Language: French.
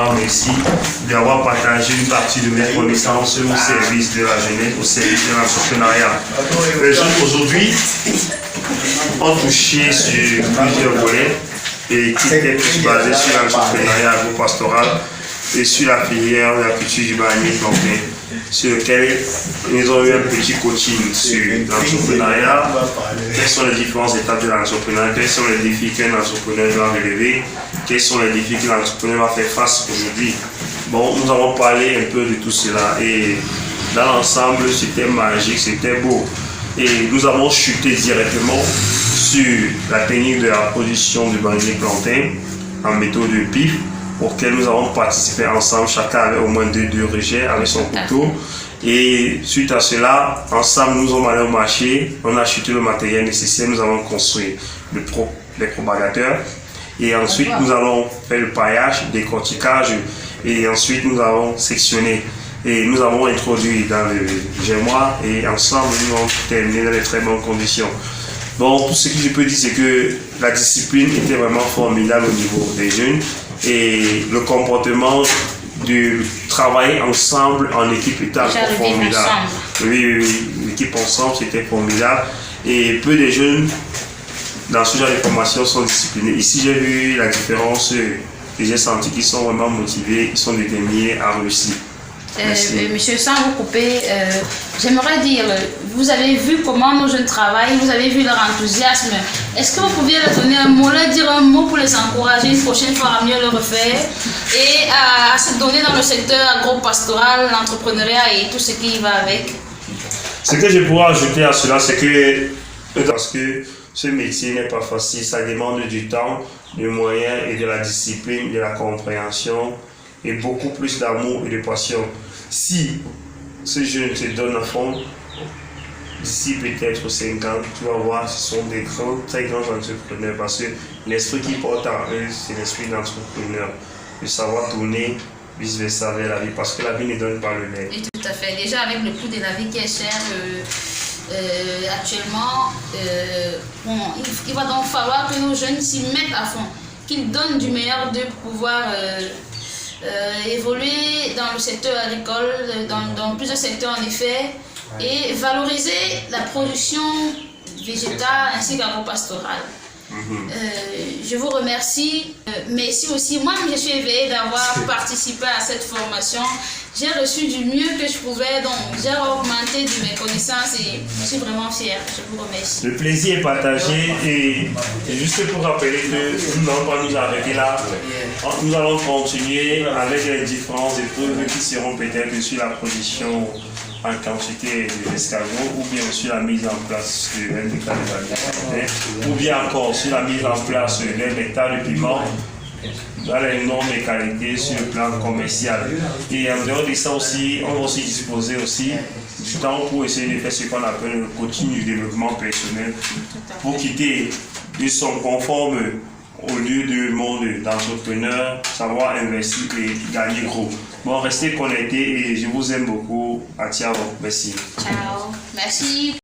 grand merci d'avoir partagé une partie de mes connaissances au service de la jeunesse, au service de l'entrepreneuriat. Les jeunes aujourd'hui ont touché sur plusieurs volets et qui étaient plus basés sur l'entrepreneuriat agropastoral et sur la filière de la culture du bananier plantain, sur lequel ils ont eu un petit coaching sur l'entrepreneuriat, quelles sont les différentes étapes de l'entrepreneuriat, quels sont les défis qu'un entrepreneur doit relever, quels sont les défis que l'entrepreneur va faire face aujourd'hui. Bon, nous avons parlé un peu de tout cela et dans l'ensemble, c'était magique, c'était beau. Et nous avons chuté directement sur la technique de la production du bananier plantain en méthode de pif, auquel nous avons participé ensemble, chacun avait au moins deux rejets avec son couteau. Et suite à cela, ensemble, nous sommes allés au marché, on a acheté le matériel nécessaire, nous avons construit les propagateurs. Et ensuite, nous allons faire le paillage, décortiquage, et ensuite, nous avons sectionné. Et nous avons introduit dans le germoir, et ensemble, nous avons terminé dans de très bonnes conditions. Bon, tout ce que je peux dire, c'est que la discipline était vraiment formidable au niveau des jeunes. Et le comportement de travailler ensemble en équipe était encore formidable. Oui, l'équipe ensemble, c'était formidable. Et peu de jeunes dans ce genre de formation sont disciplinés. Ici, j'ai vu la différence et j'ai senti qu'ils sont vraiment motivés, ils sont déterminés à réussir. Monsieur, sans vous couper, j'aimerais dire, vous avez vu comment nos jeunes travaillent, vous avez vu leur enthousiasme. Est-ce que vous pouviez leur donner un mot, leur dire un mot pour les encourager une prochaine fois à mieux le refaire et à se donner dans le secteur agro-pastoral, l'entrepreneuriat et tout ce qui va avec? Ce que je pourrais ajouter à cela, c'est que parce que ce métier n'est pas facile, ça demande du temps, des moyens et de la discipline, de la compréhension et beaucoup plus d'amour et de passion. Si ce jeune se donne à fond, d'ici peut-être 5 ans, tu vas voir, ce sont des grands, très grands entrepreneurs parce que l'esprit qui porte en eux, c'est l'esprit d'entrepreneur, de savoir tourner vice-versa vers la vie parce que la vie ne donne pas le lait. Et tout à fait. Déjà avec le coût de la vie qui est cher actuellement, il va donc falloir que nos jeunes s'y mettent à fond, qu'ils donnent du meilleur d'eux pour pouvoir évoluer dans le secteur agricole, dans plusieurs secteurs en effet, et valoriser la production végétale ainsi qu'agro-pastorale. Je vous remercie. Merci aussi. Moi, je suis éveillée d'avoir participé à cette formation. J'ai reçu du mieux que je pouvais, donc j'ai augmenté de mes connaissances et je suis vraiment fière. Je vous remercie. Le plaisir est partagé et juste pour rappeler que nous n'allons pas nous arrêter là. Nous allons continuer avec les différentes épreuves qui seront peut-être sur la production en quantité de l'escargot ou bien sur la mise en place de l'hectare de bananier, ou bien encore sur la mise en place d'un hectare de piment dans les normes et qualités sur le plan commercial. Et en dehors de ça aussi, on va aussi disposer aussi du temps pour essayer de faire ce qu'on appelle le coaching du développement personnel pour quitter de son conforme au lieu du monde d'entrepreneur, savoir investir et gagner gros. Bon, restez connectés et je vous aime beaucoup. À ciao. Merci. Ciao. Merci.